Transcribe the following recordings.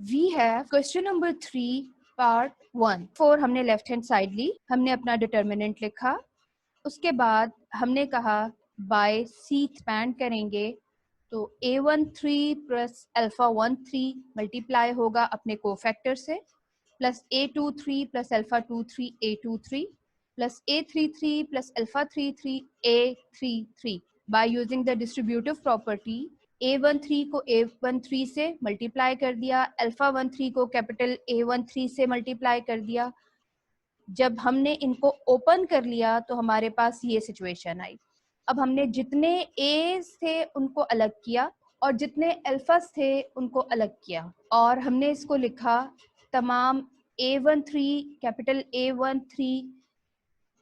We have question number 3 part 1। 4 हमने left hand side ली, हमने अपना डिटर्मिनेंट लिखा, उसके बाद हमने कहा बाय सी एक्सपैंड करेंगे तो A13 प्लस अल्फा 13 मल्टीप्लाई होगा अपने कोफैक्टर से, plus A23 plus alpha 23 A23 plus A33 plus alpha 33 A33 by using the distributive property A13 को A13 से मल्टीप्लाई कर दिया, अल्फा 13 को कैपिटल A13 से मल्टीप्लाई कर दिया। जब हमने इनको ओपन कर लिया तो हमारे पास ये सिचुएशन आई। अब हमने जितने ए थे उनको अलग किया और जितने अल्फास थे उनको अलग किया और हमने इसको लिखा तमाम A13 capital A13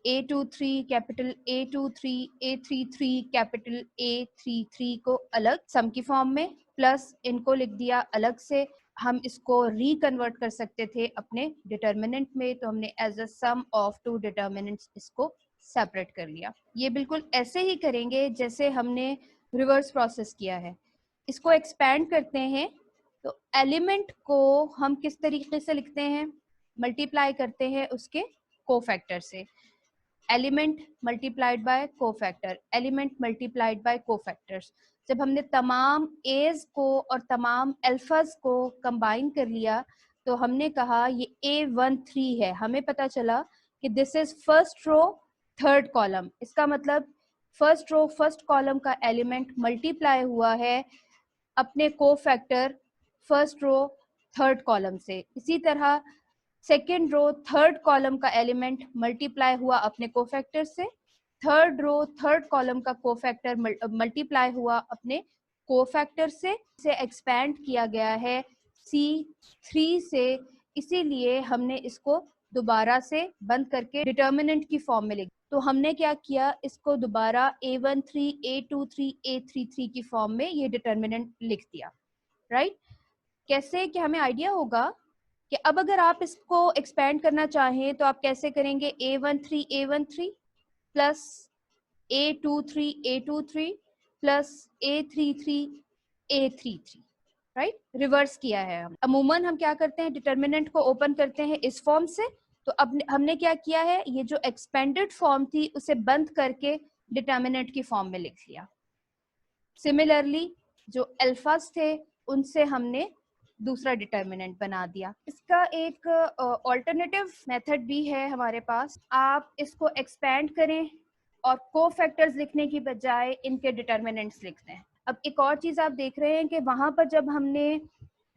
A23 capital A23 A33 capital A33 को अलग सम की फॉर्म में, प्लस इनको लिख दिया अलग से। हम इसको रिकन्वर्ट कर सकते थे अपने डिटर्मिनेंट में, तो हमने as a sum of two determinants इसको सेपरेट कर लिया। ये बिल्कुल ऐसे ही करेंगे जैसे हमने रिवर्स प्रोसेस किया है। इसको एक्सपैंड करते हैं तो एलिमेंट को हम किस तरीके से लिखते हैं, मल्टीप्लाई करते हैं उसके कोफैक्टर से। Element multiplied by cofactor, element multiplied by cofactors. जब हमने तमाम एज को और तमाम अल्फाज को कंबाइन कर लिया तो हमने कहा ये A13 है। हमें पता चला कि this is first row third column, इसका मतलब फर्स्ट रो फर्स्ट कॉलम का एलिमेंट मल्टीप्लाई हुआ है अपने cofactor first row third column से। इसी तरह सेकेंड रो थर्ड कॉलम का एलिमेंट मल्टीप्लाई हुआ अपने कोफैक्टर से, थर्ड रो थर्ड कॉलम का कोफैक्टर मल्टीप्लाई हुआ अपने कोफैक्टर से एक्सपैंड किया गया है C3 से, इसीलिए हमने इसको दोबारा से बंद करके डिटर्मिनेंट की फॉर्म में लिख। तो हमने क्या किया, इसको दोबारा A13 A23 A33 की फॉर्म में ये डिटर्मिनेंट लिख दिया, राइट। कैसे कि हमें आइडिया होगा कि अब अगर आप इसको एक्सपैंड करना चाहें तो आप कैसे करेंगे, A13 plus A23 plus A33 A33, right. Reverse किया है हम। अमूमन हम क्या करते हैं, डिटर्मिनेंट को ओपन करते हैं इस फॉर्म से, तो अब हमने क्या किया है, ये जो एक्सपेंडेड फॉर्म थी उसे बंद करके डिटर्मिनेंट की फॉर्म में लिख लिया। सिमिलरली जो अल्फास थे उनसे हमने दूसरा डिटर्मिनेंट बना दिया। इसका एक ऑल्टरनेटिव मेथड भी है हमारे पास। आप इसको एक्सपैंड करें और कोफैक्टर्स लिखने की बजाय इनके डिटर्मिनेंट्स लिखते हैं। अब एक और चीज आप देख रहे हैं कि वहां पर जब हमने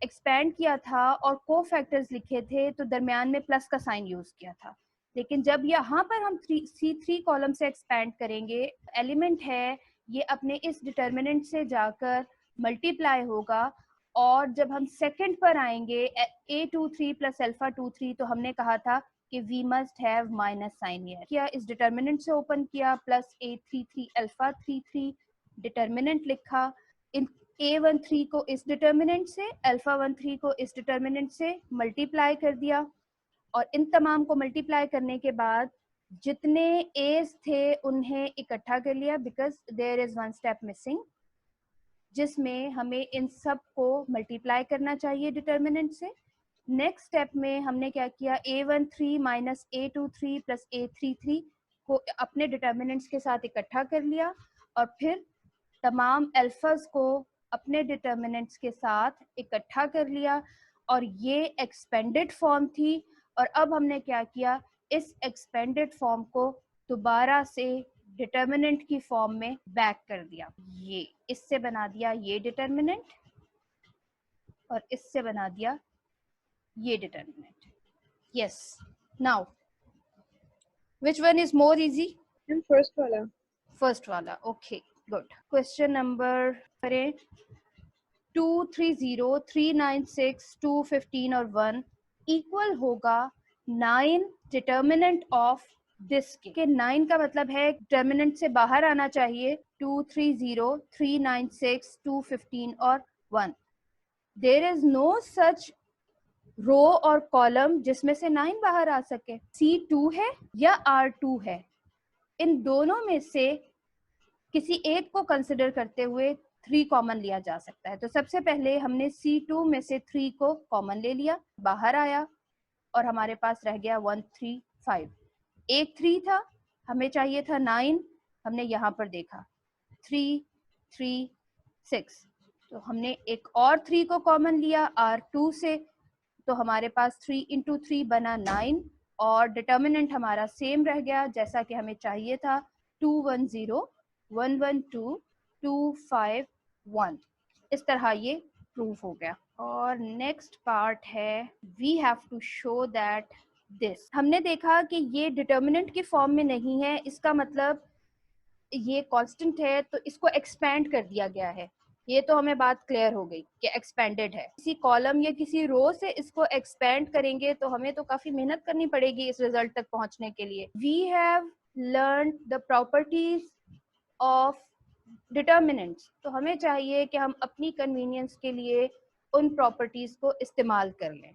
एक्सपैंड किया था और कोफैक्टर्स लिखे थे तो दरमियान में प्लस का साइन यूज किया था, लेकिन जब यहाँ पर हम C3 कॉलम से एक्सपैंड करेंगे, एलिमेंट है ये अपने इस डिटर्मिनेंट से जाकर मल्टीप्लाई होगा और जब हम सेकंड पर आएंगे A23 प्लस अल्फा 23, तो हमने कहा था कि we must have minus sign here. किया, इस डिटर्मिनेंट से ओपन किया, प्लस A33 अल्फा 33 डिटर्मिनेंट लिखा, इन A13 को इस डिटर्मिनेंट से, अल्फा 13 को इस डिटर्मिनेंट से मल्टीप्लाई कर दिया और इन तमाम को मल्टीप्लाई करने के बाद जितने एज थे उन्हें इकट्ठा कर लिया, because there is one step missing जिसमें हमें इन सब को मल्टीप्लाई करना चाहिए डिटर्मिनेंट से। नेक्स्ट स्टेप में हमने क्या किया, A13 minus A23 plus A33 को अपने डिटर्मिनेंट्स के साथ इकट्ठा कर लिया और फिर तमाम अल्फाज को अपने डिटर्मिनेंट्स के साथ इकट्ठा कर लिया और ये एक्सपेंडेड फॉर्म थी। और अब हमने क्या किया, इस एक्सपेंडेड फॉर्म को दोबारा से डिटर्मिनेंट की फॉर्म में बैक कर दिया। ये इससे बना दिया ये डिटर्मिनेंट और इससे बना दिया ये determinant. Yes, now which one is more easy? First वाला। फर्स्ट वाला, ओके गुड। क्वेश्चन नंबर करें 230 396 215 और 1 इक्वल होगा 9 डिटर्मिनेंट ऑफ दिस के। 9 का मतलब है डिटर्मिनेंट से बाहर आना चाहिए 230 396 215 और 1। देयर इज नो सच रो और कॉलम जिसमें से 9 बाहर आ सके। C2 है या R2 है, इन दोनों में से किसी एक को कंसिडर करते हुए 3 कॉमन लिया जा सकता है। तो सबसे पहले हमने C2 में से 3 को कॉमन ले लिया, बाहर आया और हमारे पास रह गया 1 3 5। एक 3 था, हमें चाहिए था 9, हमने यहाँ पर देखा 3 3 6, तो हमने एक और 3 को कॉमन लिया R2 से, तो हमारे पास 3 इंटू 3 बना 9 और डिटर्मिनेंट हमारा सेम रह गया जैसा कि हमें चाहिए था 2 1 0 1 1 2 2 5 1। इस तरह ये प्रूफ हो गया। और नेक्स्ट पार्ट है we have to show that this. हमने देखा कि ये डिटर्मिनेंट की फॉर्म में नहीं है, इसका मतलब ये कांस्टेंट है तो इसको एक्सपेंड कर दिया गया है। ये तो हमें बात क्लियर हो गई कि एक्सपेंडेड है। किसी कॉलम या किसी रो से इसको एक्सपेंड करेंगे तो हमें तो काफी मेहनत करनी पड़ेगी इस रिजल्ट तक पहुंचने के लिए। We have learn the properties of determinants, तो हमें चाहिए कि हम अपनी कन्वीनियंस के लिए उन प्रॉपर्टीज को इस्तेमाल कर लें।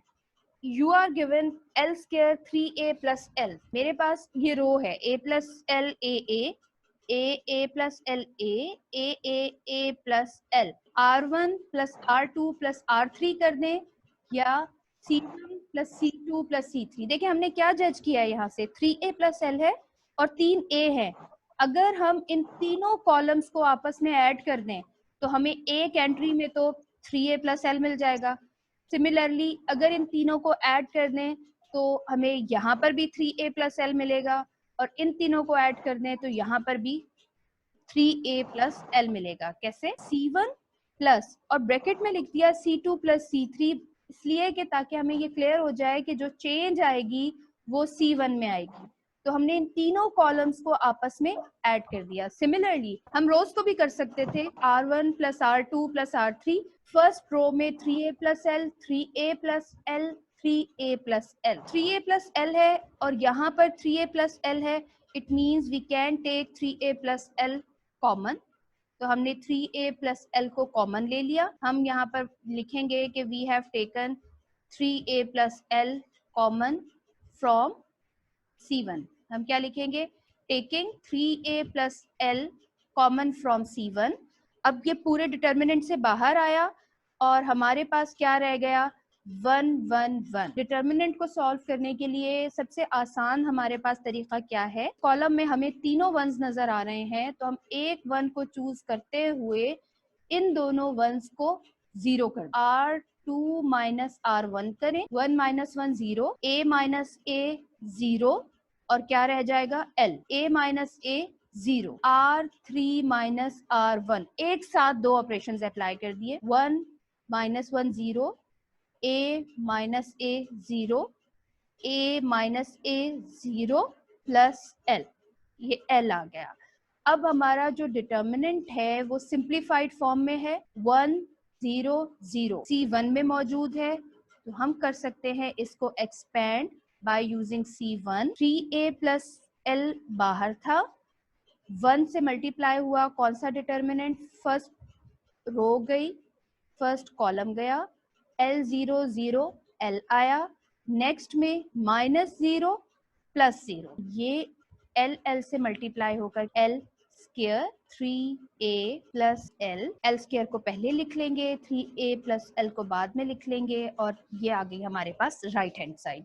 You are given L square 3a plus L. मेरे पास ये रो है a plus L A plus L A plus L, R1 plus R2 plus R3 कर दें या C1 plus C2 plus C3। देखिए हमने क्या जज किया है, यहाँ से 3a प्लस एल है और 3a है। अगर हम इन तीनों कॉलम्स को आपस में ऐड कर दें तो हमें एक एंट्री में तो 3a प्लस एल मिल जाएगा। सिमिलरली अगर इन तीनों को ऐड कर दें तो हमें यहाँ पर भी 3a प्लस एल मिलेगा और इन तीनों को ऐड कर दें तो यहाँ पर भी 3a प्लस एल मिलेगा। कैसे? C1 प्लस और ब्रैकेट में लिख दिया C2 प्लस C3, इसलिए कि ताकि हमें ये क्लियर हो जाए कि जो चेंज आएगी वो C1 में आएगी। तो हमने इन तीनों कॉलम्स को आपस में ऐड कर दिया। सिमिलरली हम रोज को भी कर सकते थे, R1 plus R2 plus R3। First row में 3a plus L 3a plus L 3a plus L 3a plus L है और यहाँ पर 3a प्लस एल है। It means we can take 3a plus L common. तो हमने 3a plus L को common ले लिया। हम यहाँ पर लिखेंगे कि we have taken 3a plus L common from C1। हम क्या लिखेंगे? Taking 3a plus L common from C1। अब ये पूरे डिटर्मिनेंट से बाहर आया और हमारे पास क्या रह गया? 1 1 1। डिटर्मिनेंट को सॉल्व करने के लिए सबसे आसान हमारे पास तरीका क्या है? कॉलम में हमें तीनों वंस नजर आ रहे हैं तो हम एक वन को चूज करते हुए इन दोनों वंस को जीरो कर R2 माइनस R1 करें। 1 माइनस 1 0, a माइनस a 0 और क्या रह जाएगा? L। a minus a 0, R3 minus R1। एक साथ दो ऑपरेशंस अप्लाई कर दिए। 1 minus 1 0, a minus a 0, a minus a 0 plus L। ये L आ गया। अब हमारा जो डिटर्मिनेंट है वो सिंप्लीफाइड फॉर्म में है 1 0 0, C1 में मौजूद है तो हम कर सकते हैं इसको expand by using C1। 3a plus L बाहर था, 1 से मल्टीप्लाई हुआ कौन सा डिटर्मिनेंट? फर्स्ट रो गई, फर्स्ट कॉलम गया, L0 0 L आया। नेक्स्ट में माइनस 0 प्लस 0, ये L से मल्टीप्लाई होकर L square 3a plus L square को पहले लिख लेंगे, 3a प्लस L को बाद में लिख लेंगे और ये आ गई हमारे पास राइट हैंड साइड।